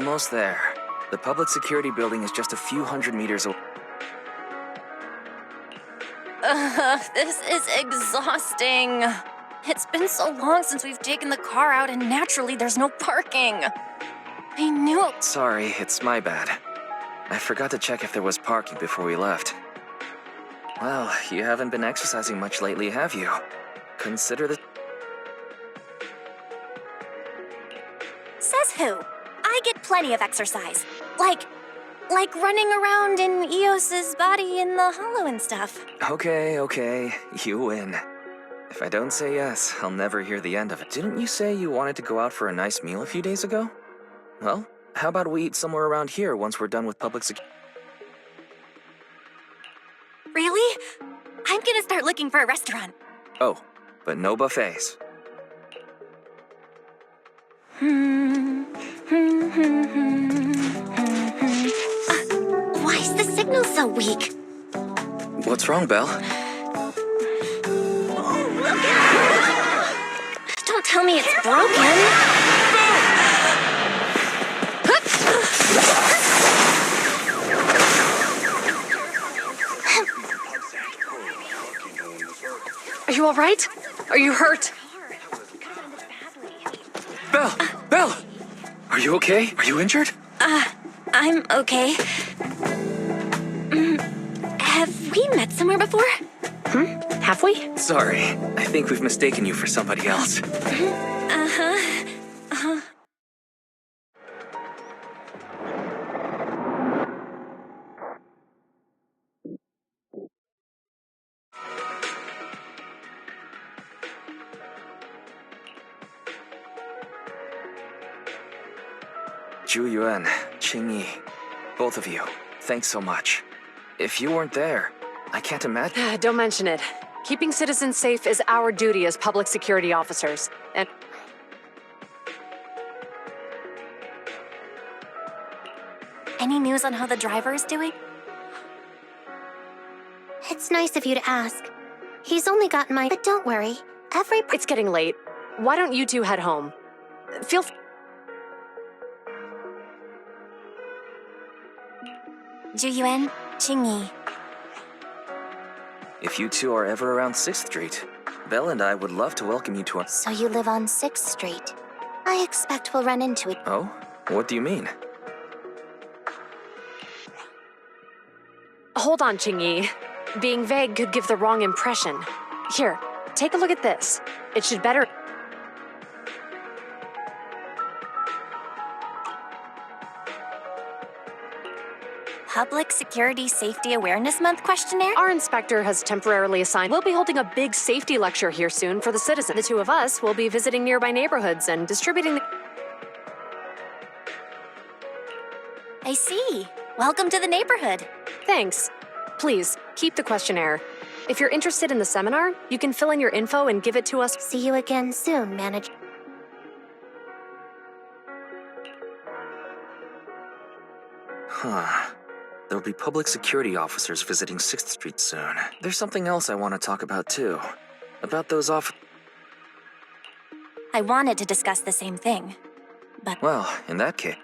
Almost there. The public security building is just a few hundred meters away. This is exhausting. It's been so long since we've taken the car out, and naturally there's no parking. I knew... Sorry, it's my bad. I forgot to check if there was parking before we left. Well, you haven't been exercising much lately, have you? Consider the... Says who? I get plenty of exercise. Like running around in Eos's body in the hollow and stuff. Okay, you win. If I don't say yes, I'll never hear the end of it. Didn't you say you wanted to go out for a nice meal a few days ago? Well, how about we eat somewhere around here once we're done with public security? Really? I'm gonna start looking for a restaurant. Oh, but no buffets. Why is the signal so weak? What's wrong, Belle? Don't tell me it's broken. Are you all right? Are you hurt? Belle! Are you okay? Are you injured? I'm okay. Have we met somewhere before? Have we? Sorry, I think we've mistaken you for somebody else. Zhu Yuan, Qingyi, both of you, thanks so much. If you weren't there, I can't imagine. Don't mention it. Keeping citizens safe is our duty as public security officers. And Any news on how the driver is doing? It's nice of you to ask. He's only got my... But don't worry. it's getting late. Why don't you two head home? Feel free. Zhu Yuan, Qingyi. If you two are ever around 6th Street, Belle and I would love to welcome you to our... So you live on 6th Street. I expect we'll run into it. Oh? What do you mean? Hold on, Qingyi. Being vague could give the wrong impression. Here, take a look at this. It should better... Public Security Safety Awareness Month questionnaire? Our inspector has temporarily assigned... We'll be holding a big safety lecture here soon for the citizens. The two of us will be visiting nearby neighborhoods and distributing the... I see. Welcome to the neighborhood. Thanks. Please, keep the questionnaire. If you're interested in the seminar, you can fill in your info and give it to us. See you again soon, Manager. Huh. There'll be public security officers visiting 6th Street soon. There's something else I want to talk about, too. About those I wanted to discuss the same thing, but... Well, in that case...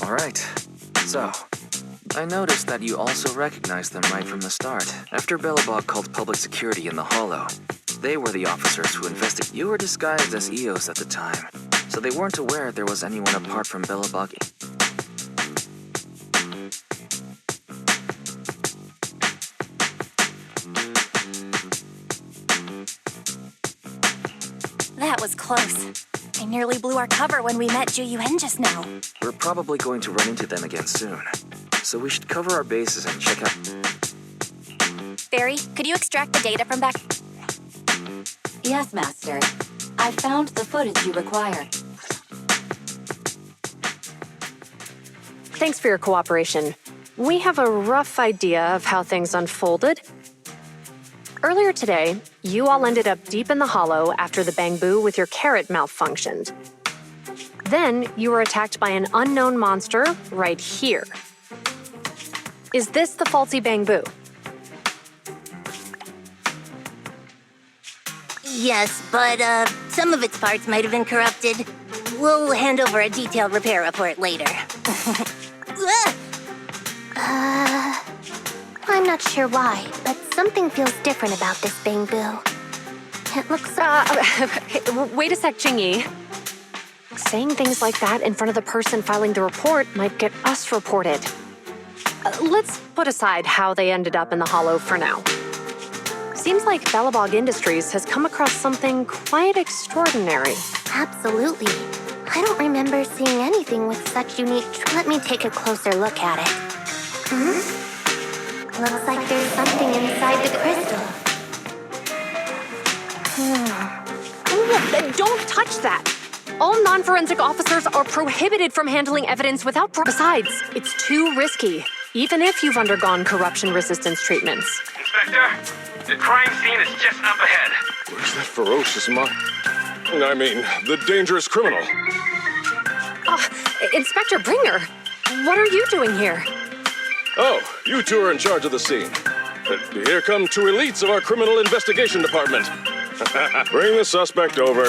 Alright. So, I noticed that you also recognized them right from the start. After Bellabog called public security in the Hollow, they were the officers who investigated. You were disguised as EOS at the time, so they weren't aware there was anyone apart from Bellabog. That was close. I nearly blew our cover when we met Ju-Yuen just now. We're probably going to run into them again soon, so we should cover our bases and check out... Barry, could you extract the data from back... Yes, Master. I found the footage you require. Thanks for your cooperation. We have a rough idea of how things unfolded. Earlier today, you all ended up deep in the Hollow after the Bangbu with your carrot malfunctioned. Then, you were attacked by an unknown monster right here. Is this the faulty Bangbu? Yes, but some of its parts might have been corrupted. We'll hand over a detailed repair report later. I'm not sure why, but something feels different about this Bangbu. It looks Wait a sec, Jingyi. Saying things like that in front of the person filing the report might get us reported. Let's put aside how they ended up in the Hollow for now. Seems like Bellabog Industries has come across something quite extraordinary. Absolutely. I don't remember seeing anything with such unique... Let me take a closer look at it. Looks like there's something inside the crystal. Don't touch that! All non-forensic officers are prohibited from handling evidence without... Besides, it's too risky, even if you've undergone corruption resistance treatments. Inspector, the crime scene is just up ahead. Where's that ferocious the dangerous criminal? Inspector Bringer, what are you doing here? Oh, you two are in charge of the scene. Here come two elites of our criminal investigation department. Bring the suspect over.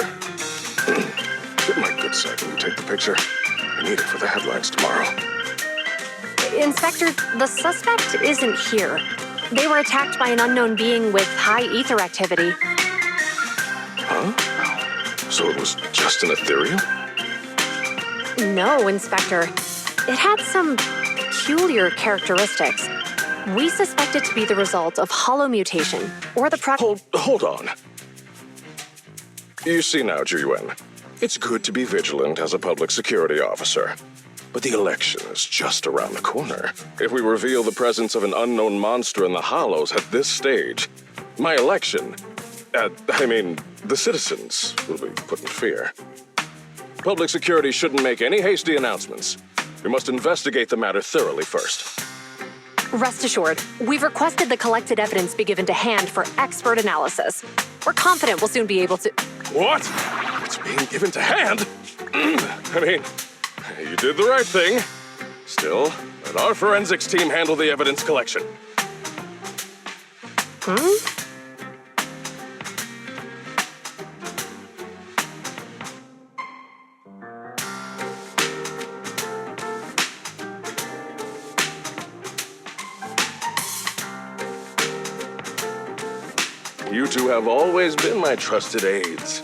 Get my good side when you take the picture. I need it for the headlines tomorrow. Inspector, the suspect isn't here. They were attacked by an unknown being with high ether activity. Huh? So it was just an ethereum? No, Inspector. It had some peculiar characteristics. We suspect it to be the result of hollow mutation, or the Hold on. You see now, Ju-Yuen, it's good to be vigilant as a public security officer. But the election is just around the corner. If we reveal the presence of an unknown monster in the Hollows at this stage, my election, the citizens will be put in fear. Public security shouldn't make any hasty announcements. We must investigate the matter thoroughly first. Rest assured, we've requested the collected evidence be given to hand for expert analysis. We're confident we'll soon be able to... What? It's being given to hand? You did the right thing. Still, let our forensics team handle the evidence collection. You two have always been my trusted aides.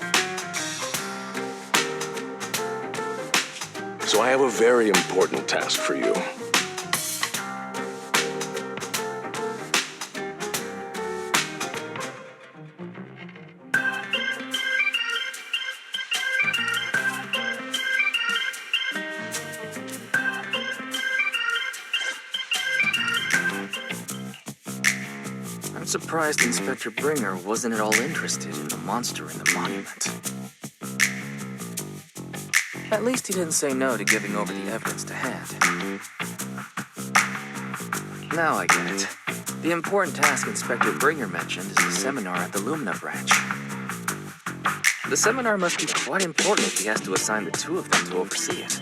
So I have a very important task for you. I'm surprised Inspector Bringer wasn't at all interested in the monster in the monument. At least he didn't say no to giving over the evidence to hand. Now I get it. The important task Inspector Bringer mentioned is the seminar at the Lumina branch. The seminar must be quite important if he has to assign the two of them to oversee it.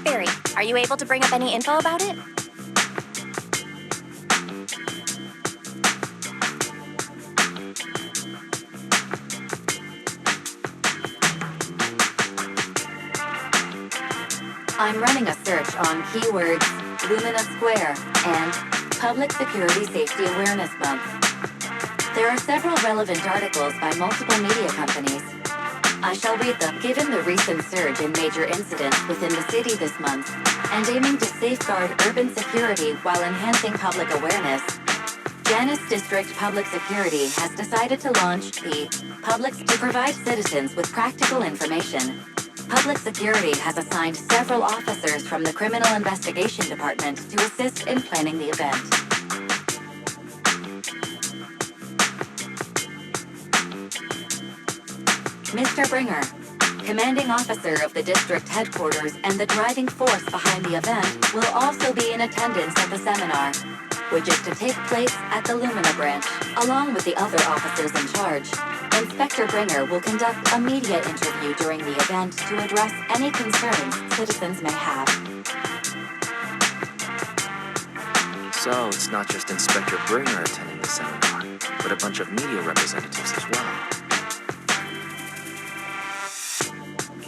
Barry, are you able to bring up any info about it? I'm running a search on keywords Lumina Square and Public Security Safety Awareness Month. There are several relevant articles by multiple media companies. I shall read them. Given the recent surge in major incidents within the city this month, and aiming to safeguard urban security while enhancing public awareness, Janus District Public Security has decided to launch the Public to provide citizens with practical information. Public Security has assigned several officers from the Criminal Investigation Department to assist in planning the event. Mr. Bringer, commanding officer of the district headquarters and the driving force behind the event, will also be in attendance at the seminar, which is to take place at the Lumina branch, along with the other officers in charge. Inspector Bringer will conduct a media interview during the event to address any concerns citizens may have. So it's not just Inspector Bringer attending the seminar, but a bunch of media representatives as well.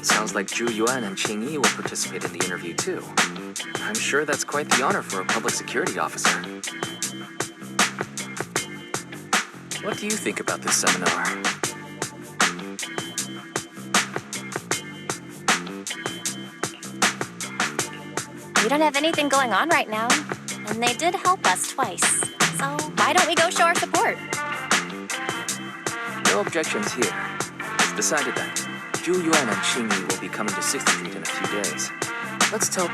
Sounds like Zhu Yuan and Qing Yi will participate in the interview too. I'm sure that's quite the honor for a public security officer. What do you think about this seminar? We don't have anything going on right now, and they did help us twice. So why don't we go show our support? No objections here. It's decided then. Zhu Yuan and Qing Yi will be coming to 6th Street in a few days. Let's tell...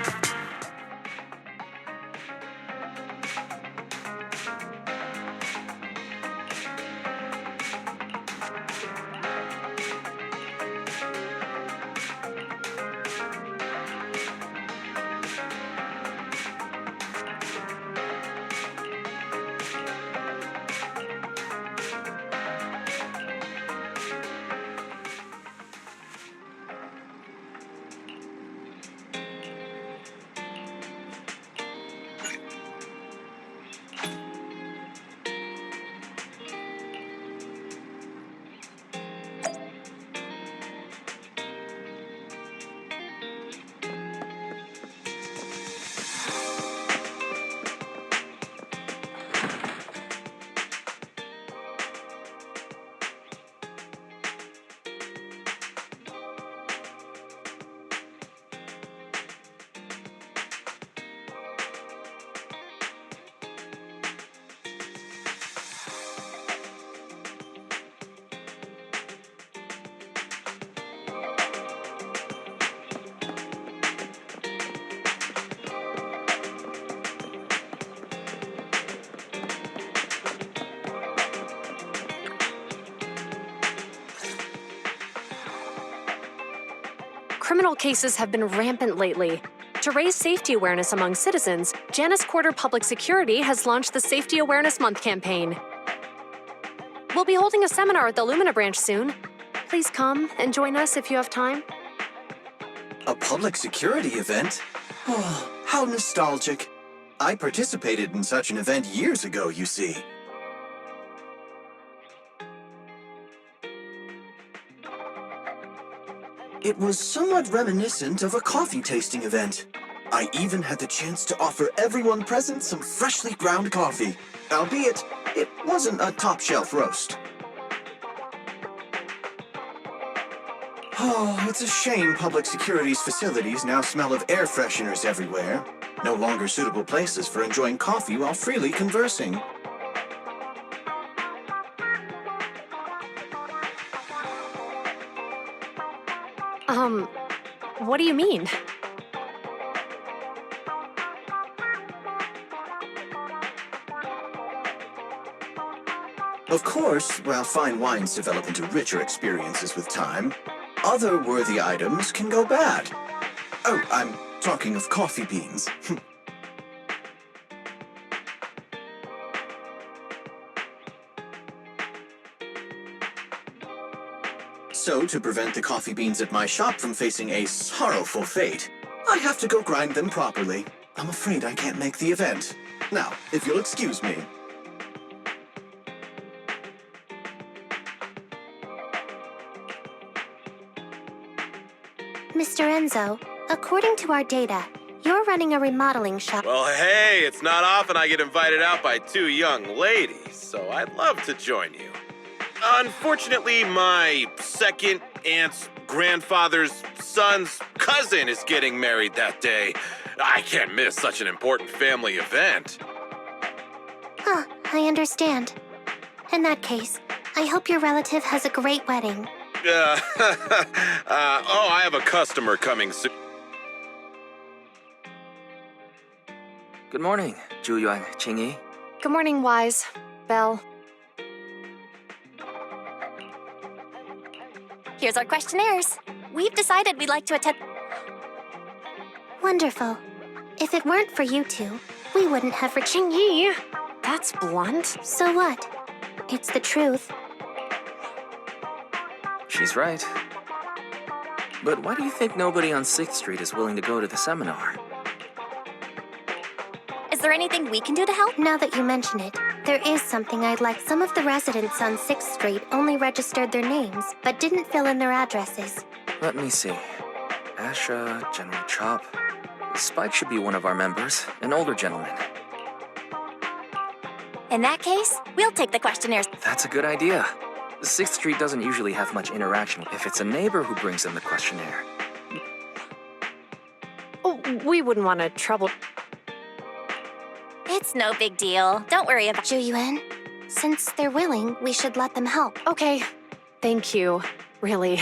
Criminal cases have been rampant lately. To raise safety awareness among citizens, Janus Quarter Public Security has launched the Safety Awareness Month campaign. We'll be holding a seminar at the Lumina branch soon. Please come and join us if you have time. A public security event? Oh, how nostalgic. I participated in such an event years ago, you see. It was somewhat reminiscent of a coffee tasting event. I even had the chance to offer everyone present some freshly ground coffee, albeit it wasn't a top-shelf roast. Oh, it's a shame public security's facilities now smell of air fresheners everywhere. No longer suitable places for enjoying coffee while freely conversing. What do you mean? Of course, while fine wines develop into richer experiences with time, other worthy items can go bad. Oh, I'm talking of coffee beans. So, to prevent the coffee beans at my shop from facing a sorrowful fate, I have to go grind them properly. I'm afraid I can't make the event. Now, if you'll excuse me. Mr. Enzo, According to our data, you're running a remodeling shop. Well, hey, it's not often I get invited out by two young ladies, so I'd love to join you. Unfortunately, my second aunt's grandfather's son's cousin is getting married that day. I can't miss such an important family event. Huh, I understand. In that case, I hope your relative has a great wedding. I have a customer coming soon. Good morning, Zhuyuan, Qingyi. Good morning, Wise. Belle. Here's our questionnaires. We've decided we'd like to attend. Wonderful. If it weren't for you two, we wouldn't have Qingyi, that's blunt. So what? It's the truth. She's right. But why do you think nobody on 6th Street is willing to go to the seminar? Is there anything we can do to help? Now that you mention it, there is something I'd like. Some of the residents on 6th Street only registered their names, but didn't fill in their addresses. Let me see. Asha, General Chop. Spike should be one of our members, an older gentleman. In that case, we'll take the questionnaires. That's a good idea. 6th Street doesn't usually have much interaction if it's a neighbor who brings in the questionnaire. Oh, we wouldn't want to trouble. It's no big deal. Don't worry about it. Zhuyuan, since they're willing, we should let them help. Okay, thank you. Really.